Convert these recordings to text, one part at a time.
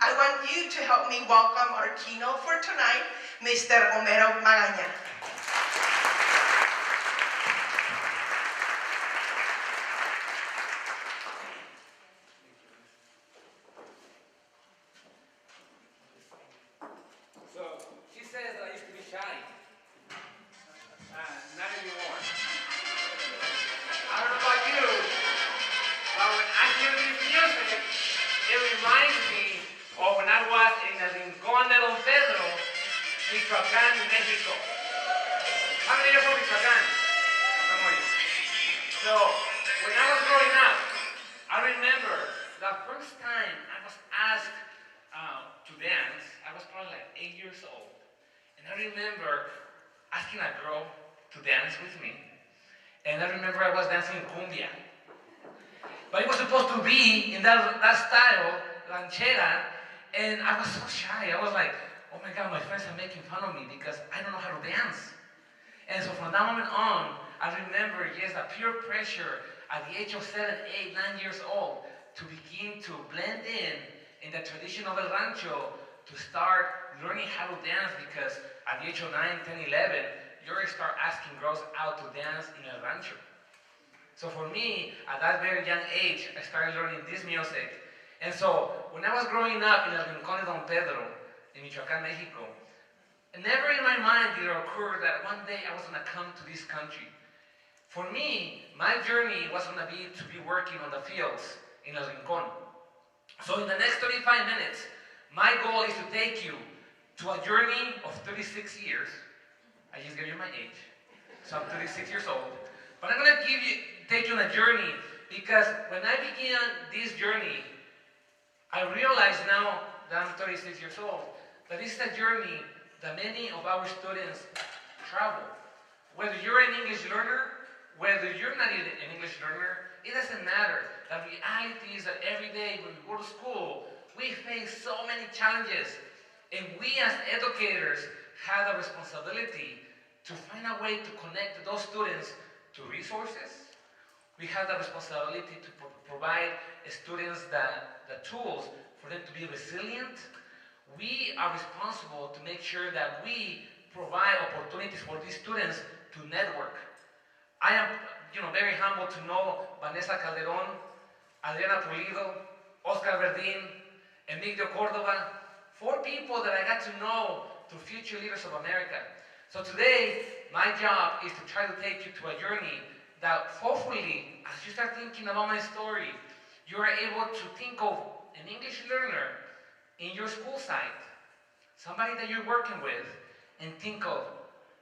I want you to help me welcome our keynote for tonight, Mr. Homero Magana. So, she says that I used to be shy. Not anymore. I don't know about you, but when I hear this music, it reminds me of when I was in el Rincón de Don Pedro, Michoacán, Mexico. How many of you are from Michoacán? Some of you. So, when I was growing up, I remember the first time I was asked to dance. I was probably like 8 years old. And I remember asking a girl to dance with me. And I remember I was dancing cumbia. But it was supposed to be in that style, ranchera, and I was so shy. I was like, oh my God, my friends are making fun of me because I don't know how to dance. And so from that moment on, I remember, yes, the peer pressure at the age of 7, 8, 9 years old to begin to blend in the tradition of El Rancho, to start learning how to dance, because at the age of 9, 10, 11, you already start asking girls out to dance in El Rancho. So for me, at that very young age, I started learning this music. And so when I was growing up in El Rincón de Don Pedro, in Michoacán, Mexico, never in my mind did it occur that one day I was going to come to this country. For me, my journey was going to be working on the fields in El Rincón. So in the next 35 minutes, my goal is to take you to a journey of 36 years. I just gave you my age. So I'm 36 years old. But I'm going to take you on a journey, because when I began this journey, I realize now that I'm 36 years old, that this is a journey that many of our students travel. Whether you're an English learner, whether you're not an English learner, it doesn't matter. The reality is that every day when we go to school, we face so many challenges. And we as educators have the responsibility to find a way to connect those students to resources. We have the responsibility to provide students the tools for them to be resilient. We are responsible to make sure that we provide opportunities for these students to network. I am very humble to know Vanessa Calderon, Adriana Pulido, Oscar Verdín, Emilio Cordova, 4 people that I got to know to future leaders of America. So today, my job is to try to take you to a journey that hopefully, as you start thinking about my story, you are able to think of an English learner in your school site, somebody that you're working with, and think of,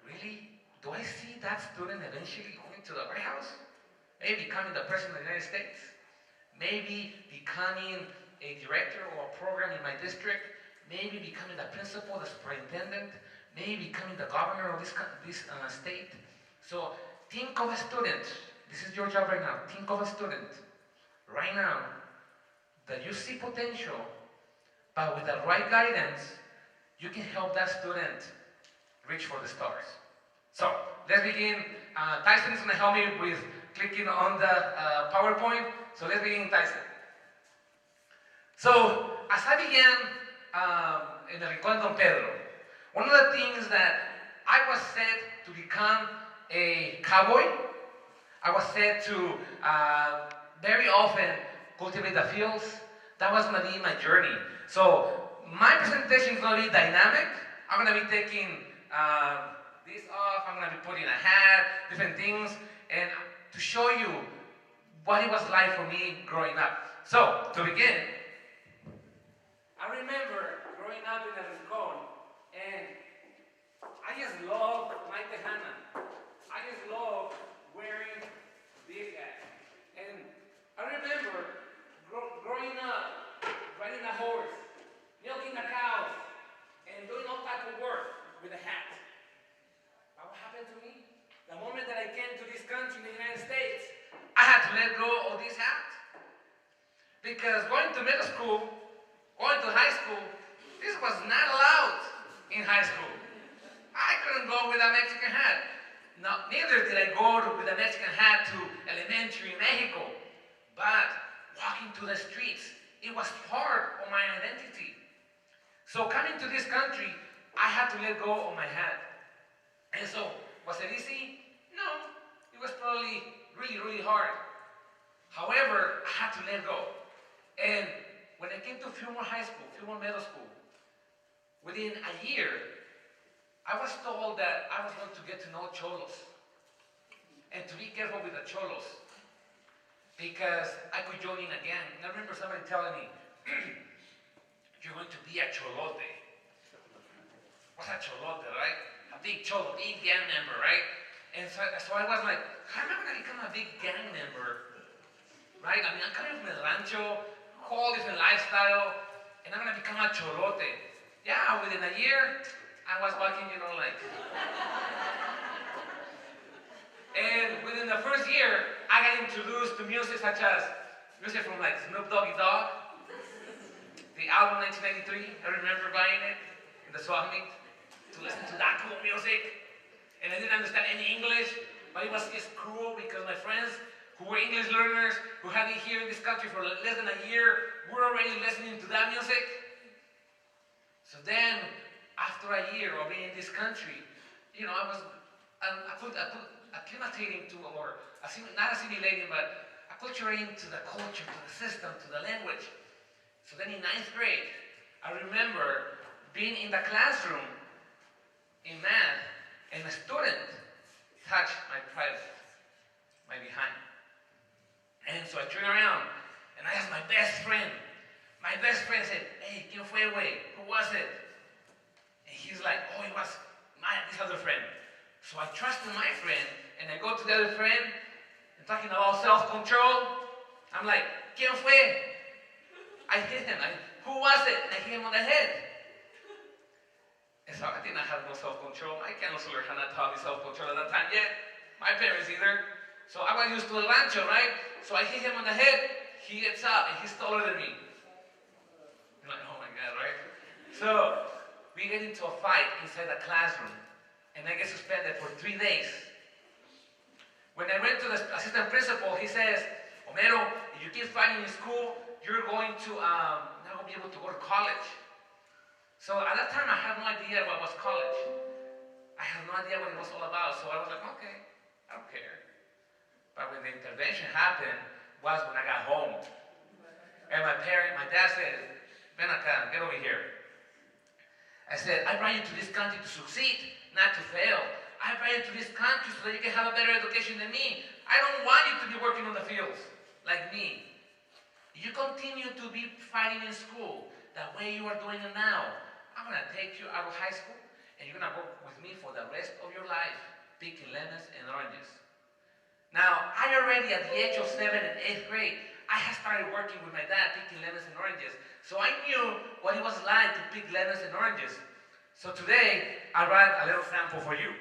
really, do I see that student eventually going to the White House? Maybe becoming the President of the United States? Maybe becoming a director or a program in my district? Maybe becoming the principal, the superintendent? Maybe becoming the governor of this state? So think of a student. This is your job right now. Think of a student right now that you see potential, but with the right guidance, you can help that student reach for the stars. So let's begin. Tyson is going to help me with clicking on the PowerPoint. So let's begin, Tyson. So as I began in the Rincón de Don Pedro, one of the things that I was set to become a cowboy. I was set to very often cultivate the fields. That was going to be my journey. So my presentation is going to be dynamic. I'm going to be taking this off. I'm going to be putting a hat, different things, and to show you what it was like for me growing up. So to begin, I remember growing up in El Rincón, and I just love my tejana. I just love wearing this hat. And I remember growing up, riding a horse, milking the cows, and doing all type of work with a hat. But what happened to me? The moment that I came to this country in the United States, I had to let go of this hat. Because going to middle school, going to high school, this was not allowed in high school. I couldn't go with a Mexican hat. No, neither did I go with a Mexican hat to elementary in Mexico. But walking to the streets, it was part of my identity. So coming to this country, I had to let go of my hat. And so, was it easy? No, it was probably really, really hard. However, I had to let go. And when I came to Fillmore High School, Fillmore Middle School, within a year, I was told that I was going to get to know cholos and to be careful with the cholos because I could join in a gang. And I remember somebody telling me, you're going to be a cholote. What's a cholote, right? A big cholo, big gang member, right? And so I was like, how am I going to become a big gang member? Right? I mean, I'm coming from El Rancho, whole different lifestyle, and I'm going to become a cholote. Yeah, within a year, I was walking, like. And within the first year, I got introduced to music such as music from like Snoop Doggy Dogg, the album 1993. I remember buying it in the swap meet to listen to that cool music. And I didn't understand any English, but it was just cool because my friends who were English learners, who had been here in this country for less than a year, were already listening to that music. So then, after a year of being in this country, I was acclimating to, or not assimilating, but acculturating to the culture, to the system, to the language. So then in 9th grade, I remember being in the classroom in math, and a student touched my private, my behind. And so I turned around, and I asked my best friend. My best friend said, hey, ¿quién fue, güey? Who was it? And he's like, oh, it was this other friend. So I trusted my friend, and I go to the other friend, and talking about self-control. I'm like, ¿quién fue? I hit him. Who was it? And I hit him on the head. And so I did not have no self-control. I can't also learn how not to have self-control at that time yet. My parents either. So I was used to El Rancho, right? So I hit him on the head. He gets up, and he's taller than me. I'm like, oh my God, right? So we get into a fight inside the classroom, and I get suspended for 3 days. When I went to the assistant principal, he says, Homero, if you keep fighting in school, you're going to not be able to go to college. So at that time, I had no idea what was college. I had no idea what it was all about. So I was like, okay, I don't care. But when the intervention happened was when I got home. And my dad said, ven acá, get over here. I said, I brought you to this country to succeed, not to fail. I brought you to this country so that you can have a better education than me. I don't want you to be working on the fields like me. You continue to be fighting in school the way you are doing it now. I'm going to take you out of high school, and you're going to work with me for the rest of your life, picking lemons and oranges. Now, I already at the age of 7 and 8th grade, I had started working with my dad picking lemons and oranges. So I knew what it was like to pick lemons and oranges. So today, I brought a little sample for you.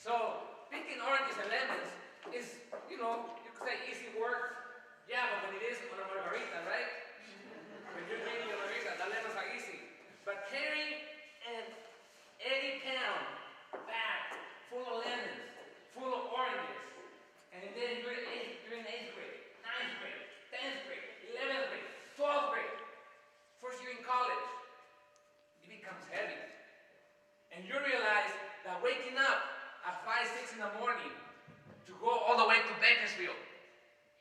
So, picking oranges and lemons is, you could say easy work. Yeah, but when it is on a margarita, right? When you're drinking a margarita, the lemons are easy. But carrying an 80-pound bag full of lemons, full of oranges, and then you're in 8th grade, 9th grade, 10th grade, 11th grade, 12th grade, first year in college, it becomes heavy. And you realize that waking up at 5, 6 in the morning to go all the way to Bakersfield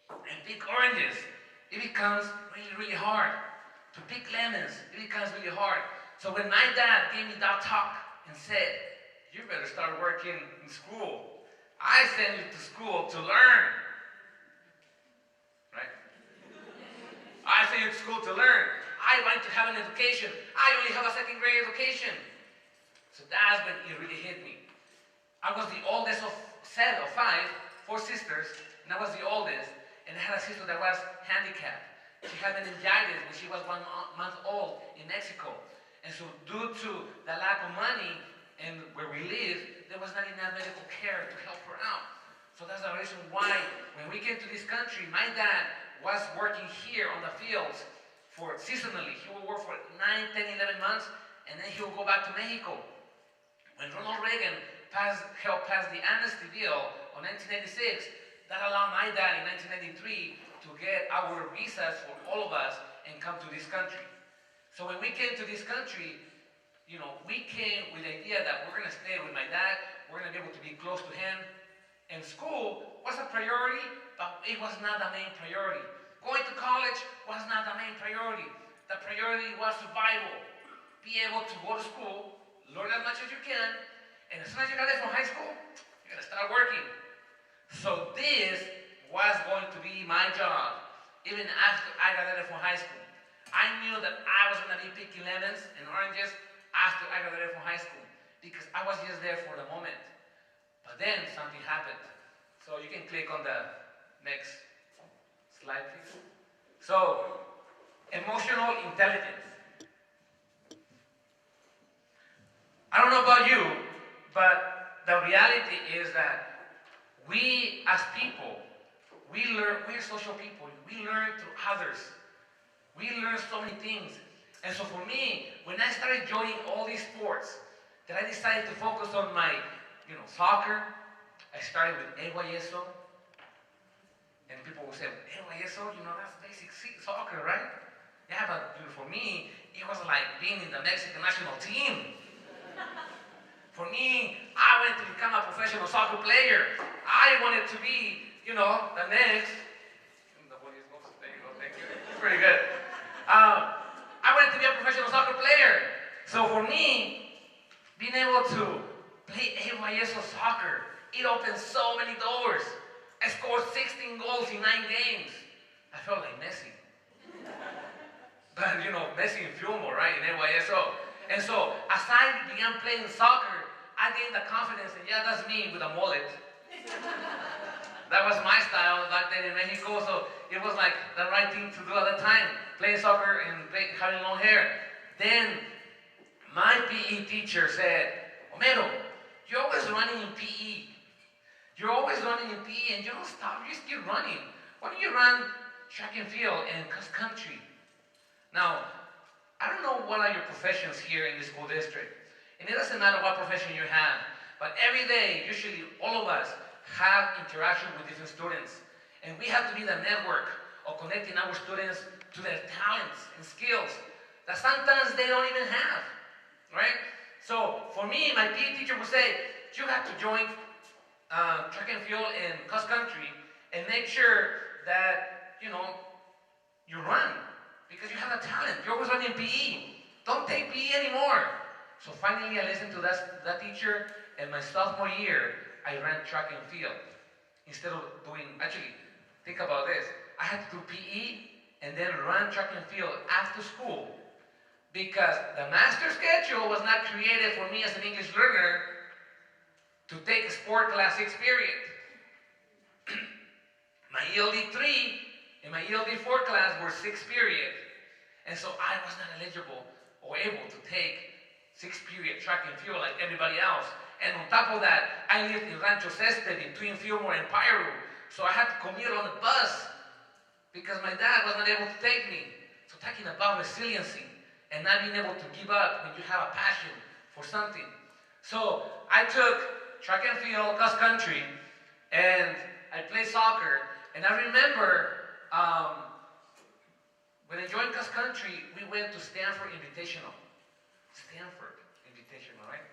and pick oranges, it becomes really, really hard. To pick lemons, it becomes really hard. So when my dad gave me that talk and said, you better start working in school, I send you to school to learn. Right? I send you to school to learn. I want to have an education. I only have a 2nd grade education. So that's when it really hit me. I was the oldest of 5, 4 sisters, and I was the oldest. And I had a sister that was handicapped. She had meningitis when she was 1 month old in Mexico. And so due to the lack of money and where we live, there was not enough medical care to help her out. So that's the reason why when we came to this country, my dad was working here on the fields for seasonally. He would work for 9, 10, 11 months, and then he would go back to Mexico. When Ronald Reagan helped pass the amnesty bill in 1996, that allowed my dad in 1993 to get our visas for all of us and come to this country. So when we came to this country, we came with the idea that we're going to stay with my dad, we're going to be able to be close to him. And school was a priority, but it was not the main priority. Going to college was not the main priority. The priority was survival. Be able to go to school, learn as much as you can, and as soon as you got there from high school, you're going to start working. So this was going to be my job, even after I got there from high school. I knew that I was going to be picking lemons and oranges after I got there from high school, because I was just there for the moment. But then something happened. So you can click on the next slide, please. So, emotional intelligence. I don't know about you, but the reality is that we as people, we're social people. We learn through others. We learn so many things. And so for me, when I started joining all these sports, that I decided to focus on my, soccer. I started with AYSO. And people will say, AYSO, that's basic soccer, right? Yeah, but for me, it was like being in the Mexican national team. For me, I wanted to become a professional soccer player. I wanted to be, the next. There you go, thank you. It's pretty good. I wanted to be a professional soccer player. So for me, being able to play AYSO soccer, it opened so many doors. I scored 16 goals in 9 games. I felt like Messi. But Messi in Fillmore, right, in AYSO. And so, as I began playing soccer, I gained the confidence, and yeah, that's me with a mullet. That was my style back then in Mexico, so it was like the right thing to do at the time, playing soccer and having long hair. Then, my PE teacher said, Homero, you're always running in PE. You're always running in PE, and you don't stop, you just keep running. Why don't you run track and field and cross country? Now, I don't know what are your professions here in the school district. And it doesn't matter what profession you have. But every day, usually all of us have interaction with different students. And we have to be the network of connecting our students to their talents and skills that sometimes they don't even have. Right? So for me, my PE teacher would say, you have to join track and field and cross country and make sure that, you run. Because you have a talent. You're always running PE. Don't take PE anymore. So finally, I listened to that teacher, and my sophomore year, I ran track and field. Instead of actually, think about this. I had to do PE and then run track and field after school. Because the master schedule was not created for me as an English learner to take a sport class 6 period. My ELD 3 and my ELD 4 class were 6 period. And so I was not eligible or able to take 6 period track and field like everybody else. And on top of that, I lived in Rancho Seste between Fillmore and Piru. So I had to commute on the bus because my dad was not able to take me. So talking about resiliency and not being able to give up when you have a passion for something. So I took track and field, cross country, and I played soccer. And I remember when I joined cross country, we went to Stanford Invitational. Stanford Invitational, right?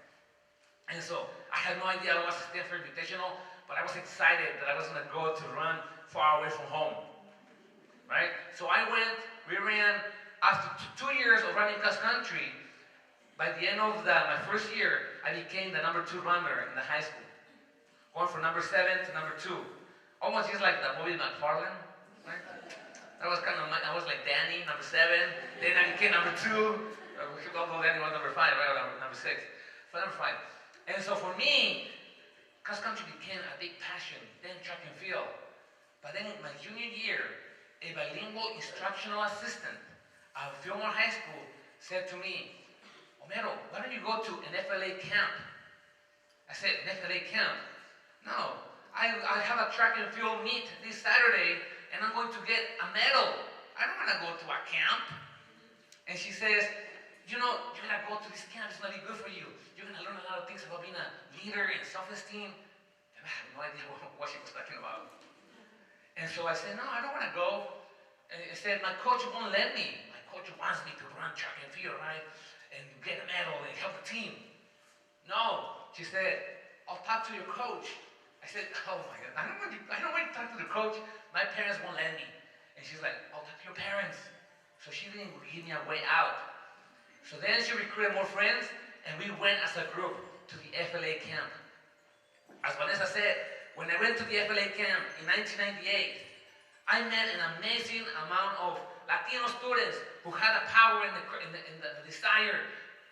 And so I had no idea what was a Stanford Invitational, but I was excited that I was going to go to run far away from home, right? So we ran, after 2 years of running cross country, by the end of my first year, I became the number 2 runner in the high school. Going from number 7 to number 2. Almost just like the movie McFarlane, right? I was like Danny, number 7. Then I became number 2. Although Danny was number 5, right? Or number 6. But number 5. And so for me, cross country became a big passion. Then track and field. But then in my junior year, a bilingual instructional assistant at Fillmore High School said to me, Homero, why don't you go to an FLA camp? I said, an FLA camp? No, I have a track and field meet this Saturday, and I'm going to get a medal. I don't want to go to a camp. And she says, you're going to go to this camp. It's going to be good for you. You're going to learn a lot of things about being a leader and self-esteem. And I had no idea what she was talking about. And so I said, no, I don't want to go. And I said, my coach won't let me. My coach coach wants me to run track and field, right? And get a medal and help the team. No, she said, I'll talk to your coach. I said, oh my God, I don't want to talk to the coach. My parents won't let me. And she's like, I'll talk to your parents. So she didn't give me a way out. So then she recruited more friends, and we went as a group to the FLA camp. As Vanessa said, when I went to the FLA camp in 1998, I met an amazing amount of Latino students who had the power and the desire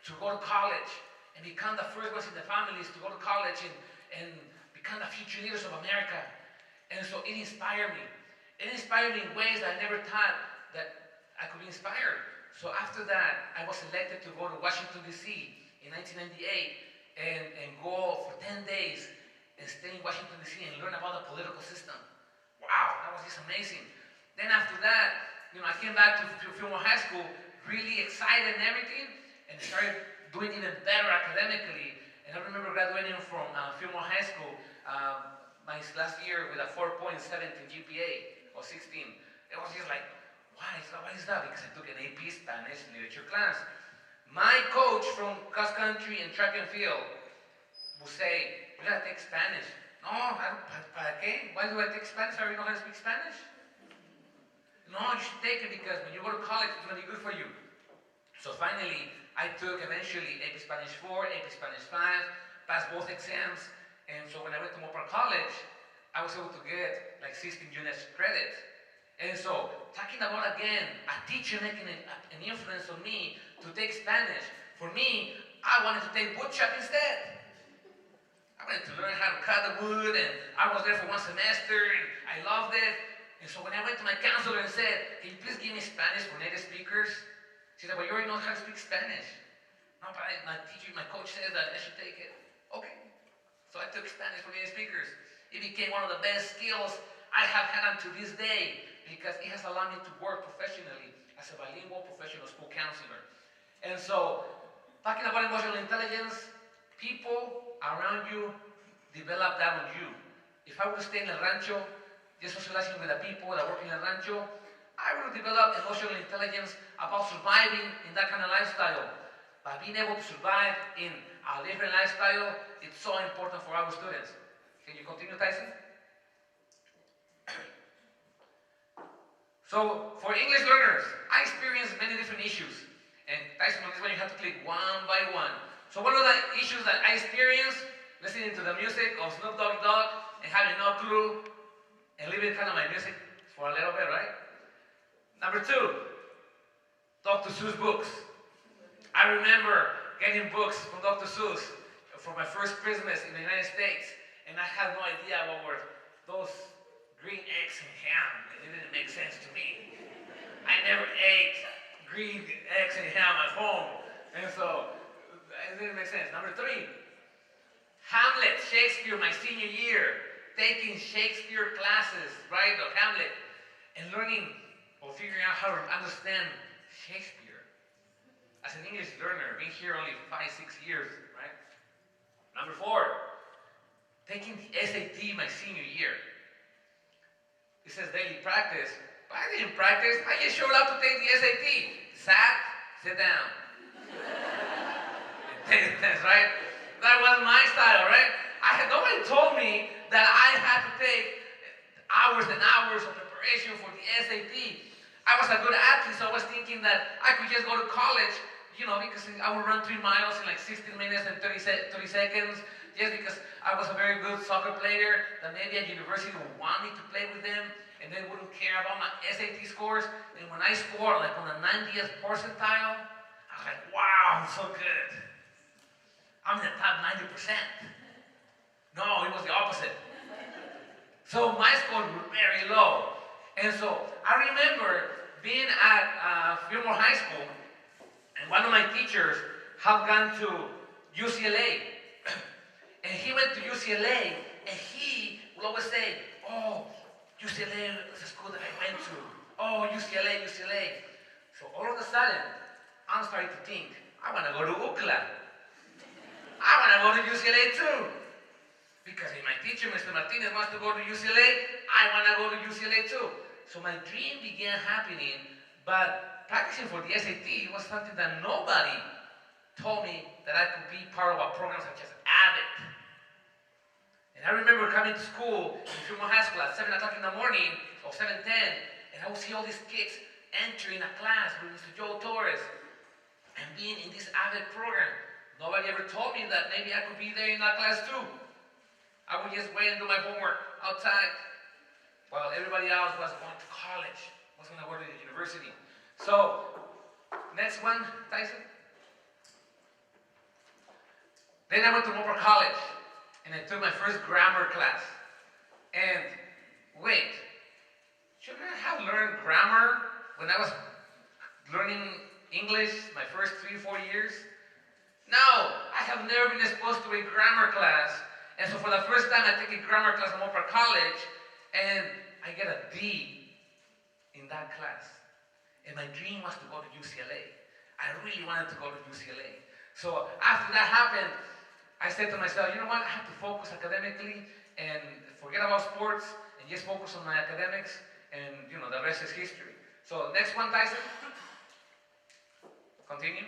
to go to college and become the first ones in the families to go to college and become the future leaders of America. And so it inspired me. It inspired me in ways that I never thought that I could be inspired. So after that, I was elected to go to Washington, D.C. in 1998 and go for 10 days and stay in Washington, D.C. and learn about the political system. Wow, that was just amazing. Then after that, I came back to Fillmore High School, really excited and everything, and started doing even better academically. And I remember graduating from Fillmore High School my last year with a 4.7 GPA or 16. It was just like, why is that? Because I took an AP Spanish literature class. My coach from cross country and track and field would say, you gotta take Spanish. No, ¿para qué? Why do I take Spanish? I already know how to speak Spanish. No, you should take it because when you go to college, it's gonna be good for you. So finally, I took eventually AP Spanish 4, AP Spanish 5, passed both exams, and so when I went to Mopar College, I was able to get like 16 units credit. And so, talking about again, a teacher making an influence on me to take Spanish, for me, I wanted to take woodshop instead. I wanted to learn how to cut the wood, and I was there for one semester, and I loved it. And so when I went to my counselor and said, can you please give me Spanish for native speakers? She said, well, you already know how to speak Spanish. No, but my coach says that I should take it. Okay. So I took Spanish for native speakers. It became one of the best skills I have had until this day because it has allowed me to work professionally as a bilingual professional school counselor. And so, talking about emotional intelligence, people around you develop that on you. If I were to stay in El Rancho, just socializing with the people that work in El Rancho, I would develop emotional intelligence about surviving in that kind of lifestyle. But being able to survive in a different lifestyle, it's so important for our students. Can you continue, Tyson? So, for English learners, I experienced many different issues. And Tyson, on this one, you have to click one by one. So one of the issues that I experienced, listening to the music of Snoop Doggy Dogg and having no clue, and leaving kind of my music for a little bit, right? Number 2, Dr. Seuss books. I remember getting books from Dr. Seuss for my first Christmas in the United States, and I had no idea what were those green eggs and ham. It didn't make sense to me. I never ate green eggs and ham at home, and so it didn't make sense. Number 3, Hamlet, Shakespeare, my senior year, taking Shakespeare classes, right, of Hamlet, and learning or figuring out how to understand Shakespeare. As an English learner, being here only 5-6 years, right? Number 4, taking the SAT my senior year. It says daily practice, but I didn't practice. I just showed up to take the SAT. Sat, sit down. Take the test, right? That was my style, right? Nobody told me that I had to take hours and hours of preparation for the SAT. I was a good athlete, so I was thinking that I could just go to college, because I would run 3 miles in like 16 minutes and 30 seconds, just because I was a very good soccer player, that maybe at university would want me to play with them, and they wouldn't care about my SAT scores. And when I scored like on the 90th percentile, I was like, wow, I'm so good. I'm in the top 90%. No, it was the opposite. So my scores were very low. And so I remember being at Fillmore High School, and one of my teachers had gone to UCLA. And he went to UCLA, and he would always say, oh, UCLA is a school that I went to. Oh, UCLA. So all of a sudden, I'm starting to think, I want to go to UCLA. I want to go to UCLA too. Because if my teacher, Mr. Martinez, wants to go to UCLA, I want to go to UCLA too. So my dream began happening, but practicing for the SAT was something that nobody told me that I could be part of a program such as AVID. And I remember coming to school in Fremont High School at 7 o'clock in the morning, or 7:10, and I would see all these kids entering a class with Mr. Joe Torres and being in this AVID program. Nobody ever told me that maybe I could be there in that class too. I would just wait and do my homework outside while everybody else was going to college, was going to go to the university. So, next one, Tyson. Then I went to Moore College and I took my first grammar class. And wait, shouldn't I have learned grammar when I was learning English my first 3 or 4 years? No, I have never been exposed to a grammar class. And so for the first time I take a grammar class at Moore College and I get a D in that class. And my dream was to go to UCLA. I really wanted to go to UCLA. So after that happened, I said to myself, you know what, I have to focus academically and forget about sports and just focus on my academics, and you know, the rest is history. So next one, Tyson. Continue.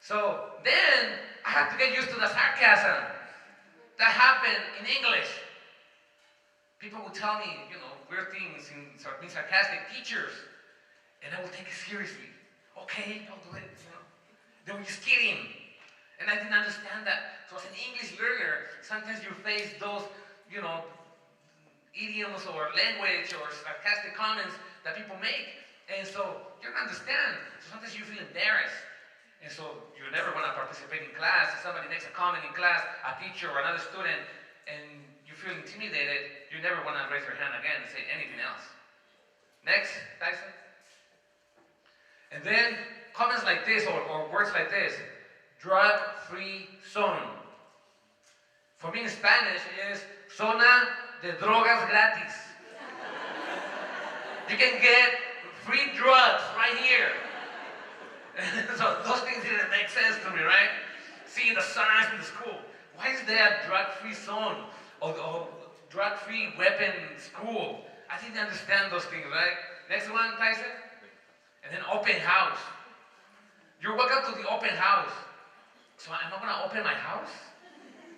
So then I had to get used to the sarcasm that happened in English. People would tell me, you know, weird things in being sarcastic, teachers, and I would take it seriously. Okay, I'll do it, you know. They were just kidding. And I didn't understand that. So as an English learner, sometimes you face those, you know, idioms or language or sarcastic comments that people make. And so you don't understand. So sometimes you feel embarrassed. And so you never want to participate in class. If somebody makes a comment in class, a teacher or another student, and you feel intimidated, you never want to raise your hand again and say anything else. Next, Tyson. And then comments like this or words like this. Drug-free zone. For me in Spanish is zona de drogas gratis. You can get free drugs right here. So those things didn't make sense to me, right? Seeing the signs in the school. Why is there a drug-free zone or drug-free weapon school? I didn't understand those things, right? Next one, Tyson. And then open house. You're welcome to the open house. So am I going to open my house?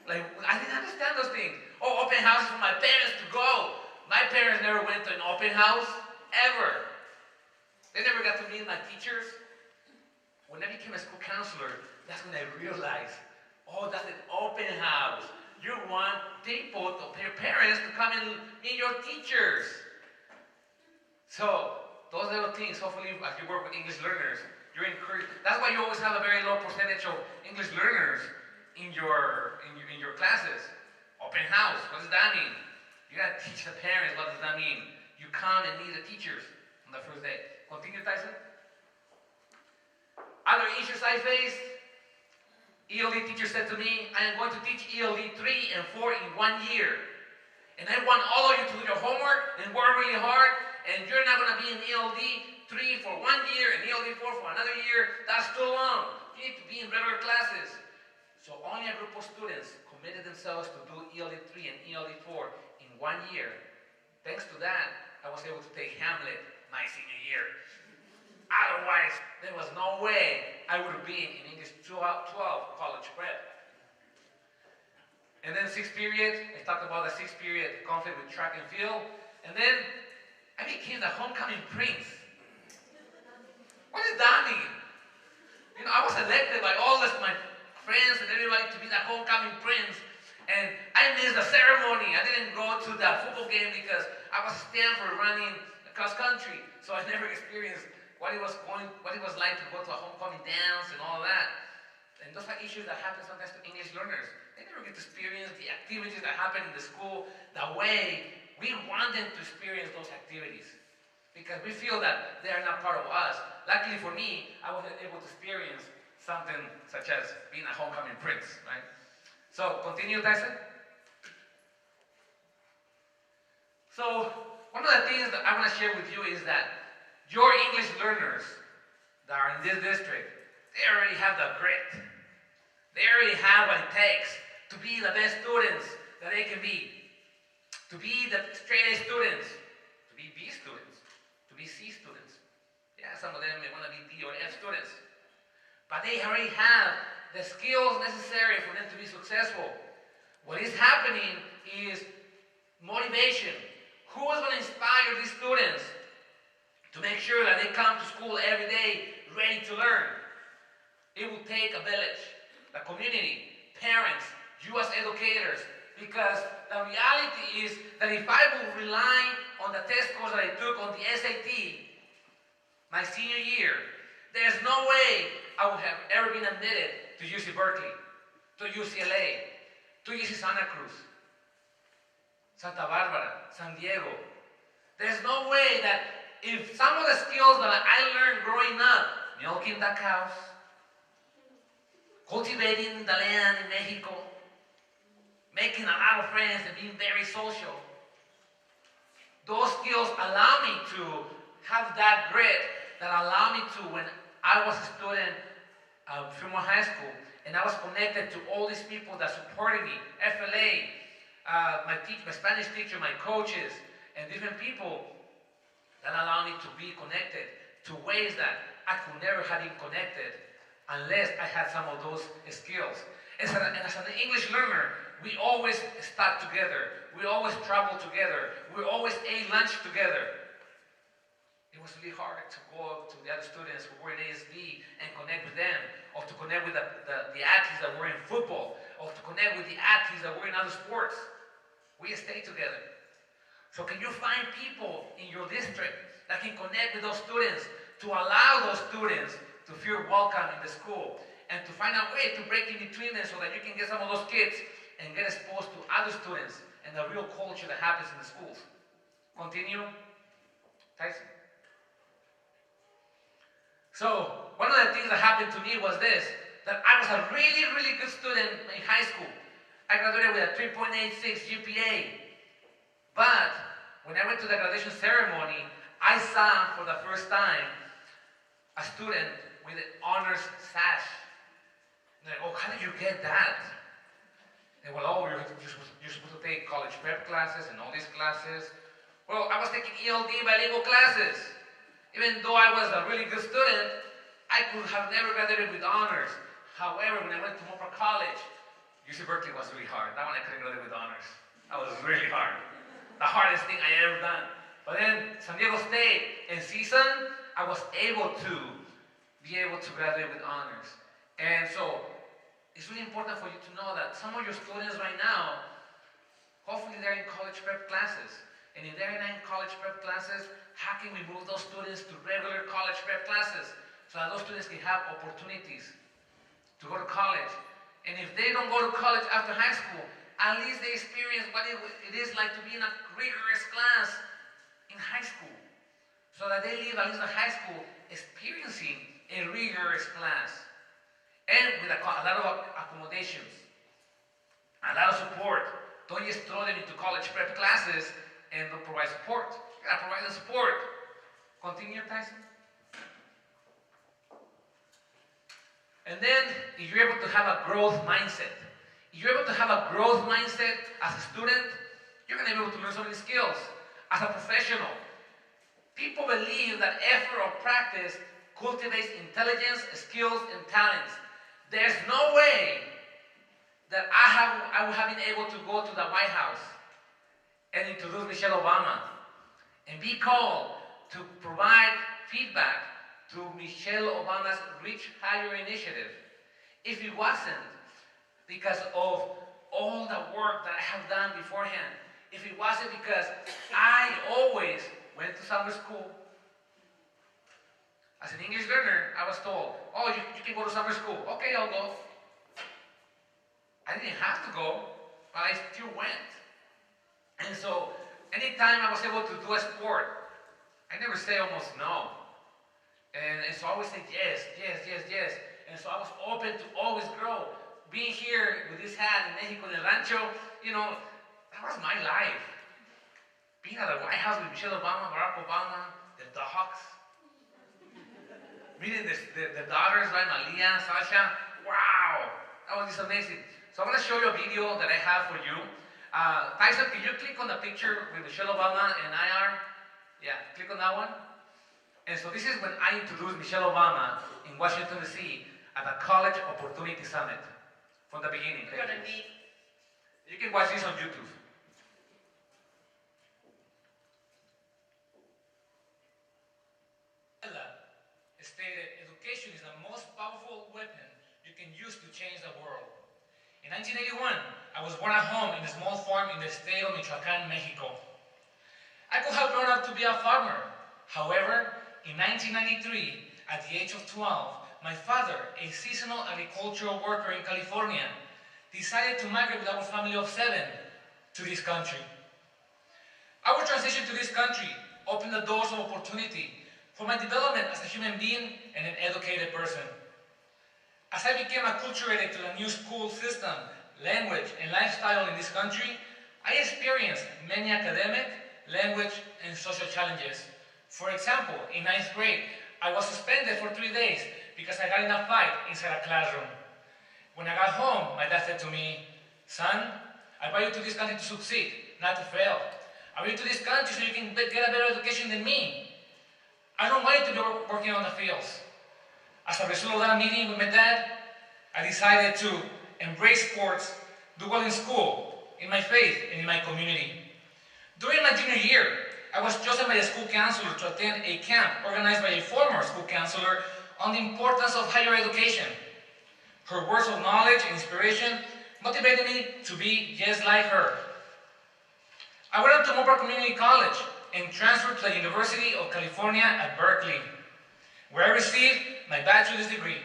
Like, I didn't understand those things. Oh, open house is for my parents to go. My parents never went to an open house, ever. They never got to meet my teachers. When I became a school counselor, that's when I realized, oh, that's an open house. You want people, your parents, to come and meet your teachers. So, those little things, hopefully, as you work with English learners, you're encouraged. That's why you always have a very low percentage of English learners in your classes. Open house, what does that mean? You gotta teach the parents, what does that mean? You come and meet the teachers on the first day. Continue, Tyson. Other issues I faced, ELD teacher said to me, I am going to teach ELD 3 and 4 in 1 year. And I want all of you to do your homework and work really hard, and you're not going to be in ELD 3 for 1 year and ELD 4 for another year. That's too long. You need to be in regular classes. So only a group of students committed themselves to do ELD 3 and ELD 4 in 1 year. Thanks to that, I was able to take Hamlet my senior year. Otherwise, there was no way I would have been in English 12 college prep. And then 6th period, I talked about the 6th period conflict with track and field. And then I became the homecoming prince. What does that mean? You know, I was elected by all my friends and everybody to be the homecoming prince. And I missed the ceremony. I didn't go to the football game because I was at Stanford running cross country. So I never experienced what it was like to go to a homecoming dance and all that. And those are issues that happen sometimes to English learners. They never get to experience the activities that happen in the school the way we want them to experience those activities. Because we feel that they are not part of us. Luckily for me, I was able to experience something such as being a homecoming prince, right? So, continue, Tyson. So, one of the things that I want to share with you is that your English learners that are in this district, they already have the grit. They already have what it takes to be the best students that they can be. To be the straight A students, to be B students, to be C students. Yeah, some of them may want to be D or F students. But they already have the skills necessary for them to be successful. What is happening is motivation. Who is going to inspire these students to make sure that they come to school every day ready to learn? It will take a village, the community, parents, you as educators, because the reality is that if I will rely on the test scores that I took on the SAT my senior year, there's no way I would have ever been admitted to UC Berkeley, to UCLA, to UC Santa Cruz, Santa Barbara, San Diego. There's no way that if some of the skills that I learned growing up, milking the cows, cultivating the land in Mexico, making a lot of friends and being very social, those skills allow me to have that grit that allowed me to, when I was a student at Fremont High School, and I was connected to all these people that supported me, FLA, my Spanish teacher, my coaches, and different people that allowed me to be connected to ways that I could never have been connected unless I had some of those skills. And as an English learner, we always stuck together. We always traveled together. We always ate lunch together. It was really hard to go to the other students who were in ASB and connect with them, or to connect with the athletes that were in football, or to connect with the athletes that were in other sports. We stayed together. So can you find people in your district that can connect with those students, to allow those students to feel welcome in the school, and to find a way to break in between them so that you can get some of those kids and get exposed to other students and the real culture that happens in the schools? Continue. Tyson. So, one of the things that happened to me was this, that I was a really, really good student in high school. I graduated with a 3.86 GPA. But, when I went to the graduation ceremony, I saw for the first time a student with an honors sash. And they're like, oh, how did you get that? And well, oh, you're supposed to take college prep classes and all these classes. Well, I was taking ELD bilingual classes. Even though I was a really good student, I could have never graduated with honors. However, when I went to Montfort College, UC Berkeley was really hard. That one I couldn't graduate with honors. That was really hard. The hardest thing I ever done. But then, San Diego State, in season, I was able to be able to graduate with honors. And so, it's really important for you to know that some of your students right now, hopefully they're in college prep classes. And if they're in college prep classes, how can we move those students to regular college prep classes so that those students can have opportunities to go to college? And if they don't go to college after high school, at least they experience what it is like to be in a rigorous class in high school, so that they leave at least the high school experiencing a rigorous class, and with a lot of accommodations, a lot of support. Don't just throw them into college prep classes and don't provide support. You gotta provide them support. Continue, Tyson. And then, if you're able to have a growth mindset, if you're able to have a growth mindset as a student, you're gonna be able to learn so many skills. As a professional, people believe that effort or practice cultivates intelligence, skills, and talents. There's no way that I would have been able to go to the White House and introduce Michelle Obama and be called to provide feedback to Michelle Obama's Reach Higher initiative if it wasn't because of all the work that I have done beforehand. If it wasn't because I always went to summer school. As an English learner, I was told, oh, you can go to summer school. Okay, I'll go. I didn't have to go, but I still went. And so, anytime I was able to do a sport, I never say almost no. And so I always say yes, yes, yes, yes. And so I was open to always grow. Being here with this hat in Mexico, in El Rancho, you know, that was my life. Being at the White House with Michelle Obama, Barack Obama, the dogs. Meeting the daughters, right? Malia, Sasha. Wow, that was just amazing. So I'm going to show you a video that I have for you. Tyson, can you click on the picture with Michelle Obama and IR? Yeah, click on that one. And so this is when I introduced Michelle Obama in Washington, D.C. at the College Opportunity Summit from the beginning. You're gonna need. You can watch this on YouTube. Stated, education is the most powerful weapon you can use to change the world. In 1981, I was born at home in a small farm in the state of Michoacán, Mexico. I could have grown up to be a farmer. However, in 1993, at the age of 12, my father, a seasonal agricultural worker in California, decided to migrate with our family of 7 to this country. Our transition to this country opened the doors of opportunity for my development as a human being and an educated person. As I became acculturated to the new school system, language, and lifestyle in this country, I experienced many academic, language, and social challenges. For example, in 9th grade, I was suspended for 3 days because I got in a fight inside a classroom. When I got home, my dad said to me, "Son, I brought you to this country to succeed, not to fail. I brought you to this country so you can get a better education than me. I don't want you to be working on the fields." As a result of that meeting with my dad, I decided to embrace sports, do well in school, in my faith, and in my community. During my junior year, I was chosen by a school counselor to attend a camp organized by a former school counselor on the importance of higher education. Her words of knowledge and inspiration motivated me to be just like her. I went up to Mobile Community College and transferred to the University of California at Berkeley, where I received my bachelor's degree.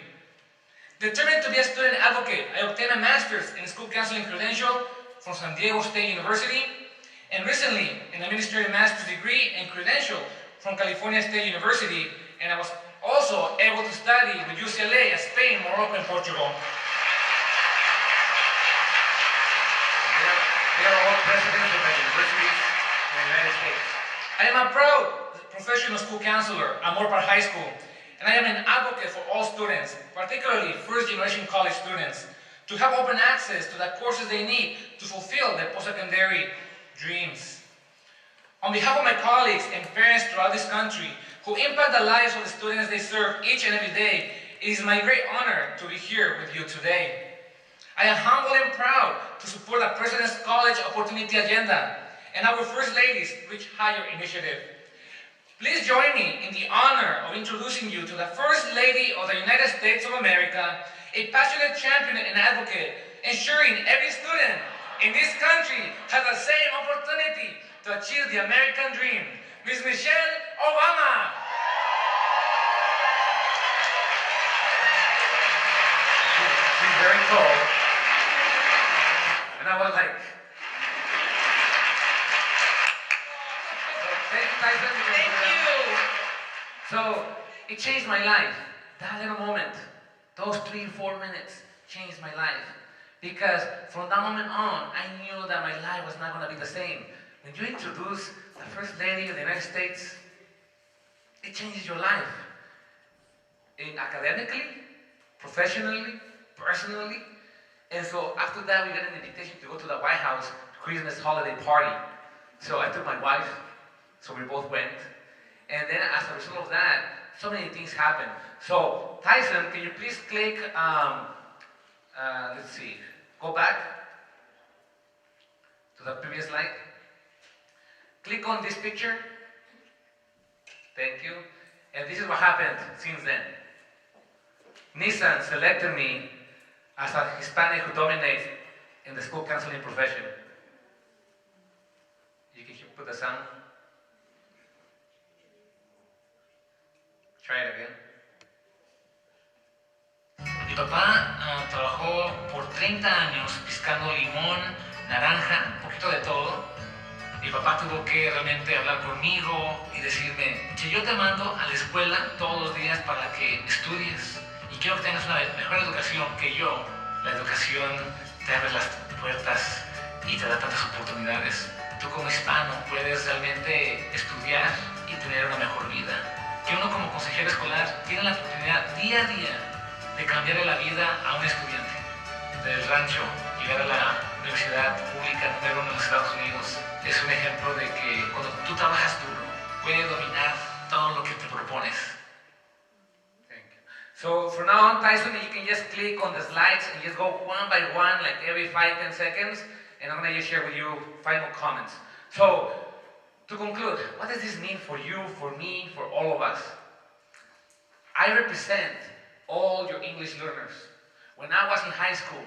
Determined to be a student advocate, I obtained a master's in school counseling credential from San Diego State University, and recently an administrative master's degree and credential from California State University, and I was also able to study with UCLA, Spain, Morocco, and Portugal. They are all presidents of the universities in the United States. I am a proud professional school counselor at Moore Park High School, and I am an advocate for all students, particularly first-generation college students, to have open access to the courses they need to fulfill their post-secondary dreams. On behalf of my colleagues and parents throughout this country who impact the lives of the students they serve each and every day, it is my great honor to be here with you today. I am humble and proud to support the President's College Opportunity Agenda and our First Lady's Reach Higher initiative. Please join me in the honor of introducing you to the First Lady of the United States of America, a passionate champion and advocate, ensuring every student in this country has the same opportunity to achieve the American dream, Ms. Michelle Obama. She's very tall, and I was like, thank you, Tyson. Thank you. So it changed my life. That little moment, those 3-4 minutes changed my life. Because from that moment on, I knew that my life was not going to be the same. When you introduce the First Lady of the United States, it changes your life. Academically, professionally, personally. And so after that, we got an invitation to go to the White House Christmas holiday party. So I took my wife, so we both went. And then as a result of that, so many things happened. So Tyson, can you please click, let's see, go back to the previous slide. Click on this picture. Thank you. And this is what happened since then. Nissan selected me as a Hispanic who dominates in the school counseling profession. You can put the sound. Try it again. Mi papá trabajó por 30 años piscando limón, naranja, un poquito de todo. Mi papá tuvo que realmente hablar conmigo y decirme, si yo te mando a la escuela todos los días para que estudies y quiero que tengas una mejor educación que yo, la educación te abre las puertas y te da tantas oportunidades. Tú como hispano puedes realmente estudiar y tener una mejor vida. Que uno como consejero escolar tiene la oportunidad día a día de cambiarle la vida a un estudiante del rancho, llegar a la universidad pública número 1 en los Estados Unidos. Es un ejemplo de que cuando tú trabajas duro, puedes dominar todo lo que te propones. Thank you. So from now on, Tyson, you can just click on the slides and just go one by one, like every 5-10 seconds, and I'm gonna just share with you final comments. So, to conclude, what does this mean for you, for me, for all of us? I represent all your English learners. When I was in high school,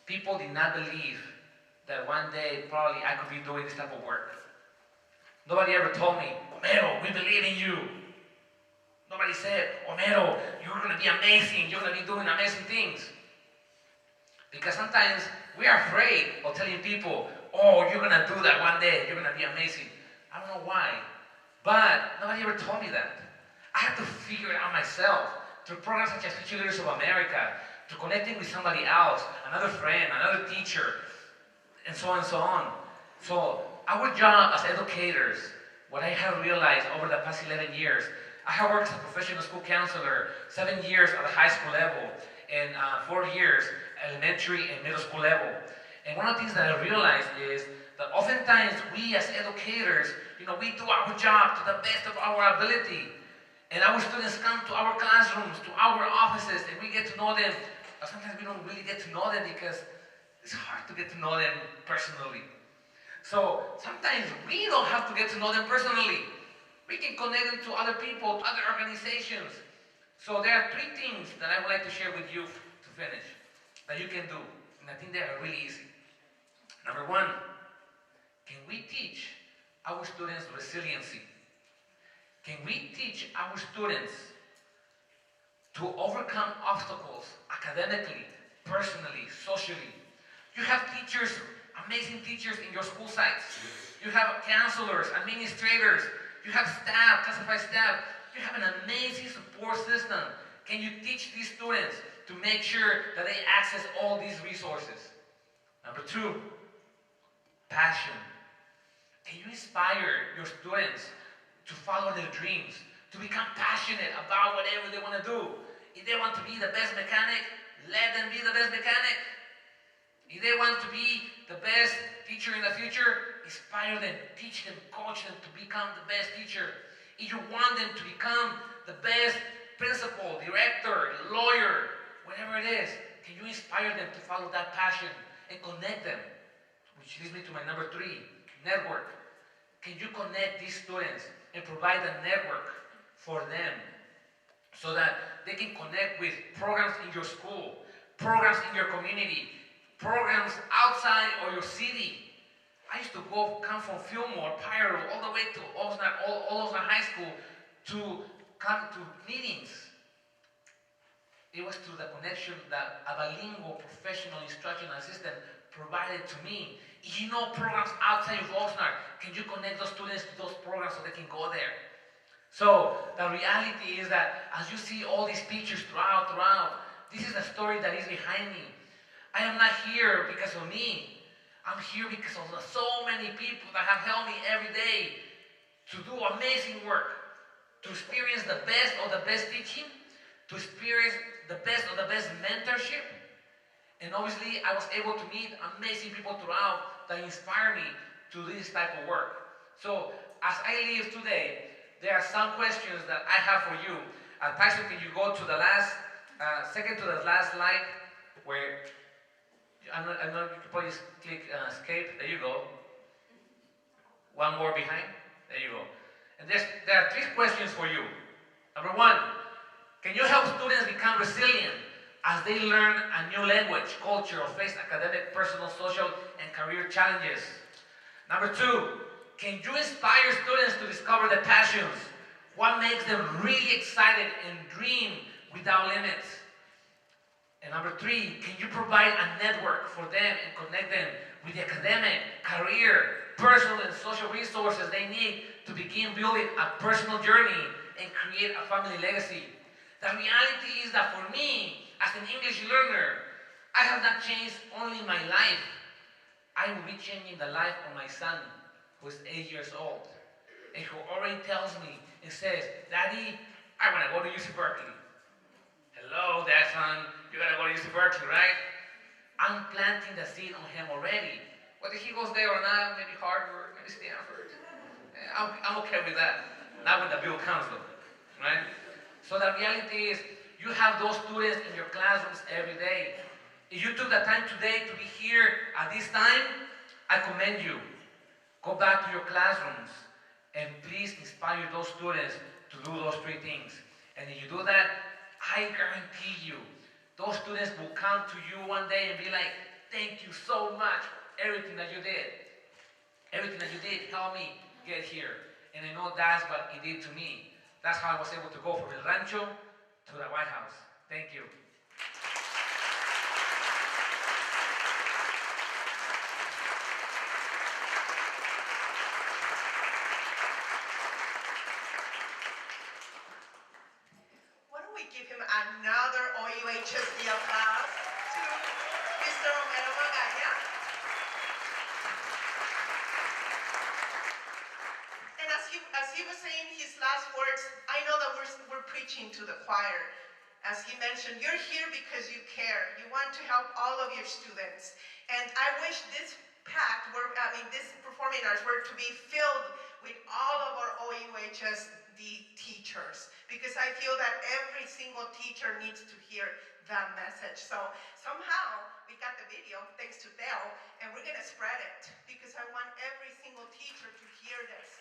people did not believe that one day probably I could be doing this type of work. Nobody ever told me, Homero, we believe in you. Nobody said, Homero, you're going to be amazing, you're going to be doing amazing things. Because sometimes we are afraid of telling people, oh, you're going to do that one day, you're going to be amazing. I don't know why, but nobody ever told me that. I had to figure it out myself through programs such as Future Leaders of America, to connecting with somebody else, another friend, another teacher, and so on and so on. So our job as educators, what I have realized over the past 11 years, I have worked as a professional school counselor, 7 years at the high school level, and 4 years elementary and middle school level. And one of the things that I realized is that oftentimes we as educators, we do our job to the best of our ability. And our students come to our classrooms, to our offices, and we get to know them. But sometimes we don't really get to know them because it's hard to get to know them personally. So sometimes we don't have to get to know them personally. We can connect them to other people, to other organizations. So there are 3 things that I would like to share with you to finish that you can do. And I think they are really easy. Number 1, can we teach our students resiliency? Can we teach our students to overcome obstacles academically, personally, socially? You have teachers, amazing teachers in your school sites. You have counselors, administrators. You have staff, classified staff. You have an amazing support system. Can you teach these students to make sure that they access all these resources? Number 2, passion. Can you inspire your students to follow their dreams, to become passionate about whatever they want to do? If they want to be the best mechanic, let them be the best mechanic. If they want to be the best teacher in the future, inspire them, teach them, coach them to become the best teacher. If you want them to become the best principal, director, lawyer, whatever it is, can you inspire them to follow that passion and connect them? Which leads me to my number 3, network. Can you connect these students and provide a network for them so that they can connect with programs in your school, programs in your community, programs outside of your city? I used to come from Fillmore, Pyro, all the way to Oxnard, all Oxnard High School to come to meetings. It was through the connection that a bilingual professional instruction assistant provided to me. If you know programs outside of Oxnard, can you connect those students to those programs so they can go there? So the reality is that as you see all these pictures throughout, this is the story that is behind me. I am not here because of me. I'm here because of so many people that have helped me every day to do amazing work, to experience the best of the best teaching, to experience the best of the best mentorship. And obviously, I was able to meet amazing people throughout that inspire me to do this type of work. So, as I leave today, there are some questions that I have for you. Tyson, can you go to the last, second to the last slide, where I know you can probably click escape. There you go. One more behind. There you go. And there are 3 questions for you. Number 1, can you help students become resilient as they learn a new language, culture, or face academic, personal, social, and career challenges? Number 2, can you inspire students to discover their passions? What makes them really excited and dream without limits? And number 3, can you provide a network for them and connect them with the academic, career, personal, and social resources they need to begin building a personal journey and create a family legacy? The reality is that for me, as an English learner, I have not changed only my life. I will be changing the life of my son, who is 8 years old, and who already tells me and says, Daddy, I want to go to UC Berkeley. Hello, Dad, son. You gotta go to UC Berkeley, right? I'm planting the seed on him already. Whether he goes there or not, maybe Harvard, maybe Stanford. I'm okay with that. Not when the bill comes though, right? So the reality is, you have those students in your classrooms every day. If you took the time today to be here at this time, I commend you. Go back to your classrooms and please inspire those students to do those three things. And if you do that, I guarantee you, those students will come to you one day and be like, thank you so much for everything that you did. Everything that you did helped me get here. And I know that's what it did to me. That's how I was able to go from El Rancho to the White House. Thank you. Why don't we give him another OUHSD applause to Mr. Homero Magana. And as he was saying his last words, I know that we're preaching to the choir. As he mentioned, you're here because you care. You want to help all of your students. And I wish this pack, this performing arts were to be filled with all of our OUHSD teachers. Because I feel that every single teacher needs to hear that message. So somehow we got the video, thanks to Dale, and we're going to spread it. Because I want every single teacher to hear this.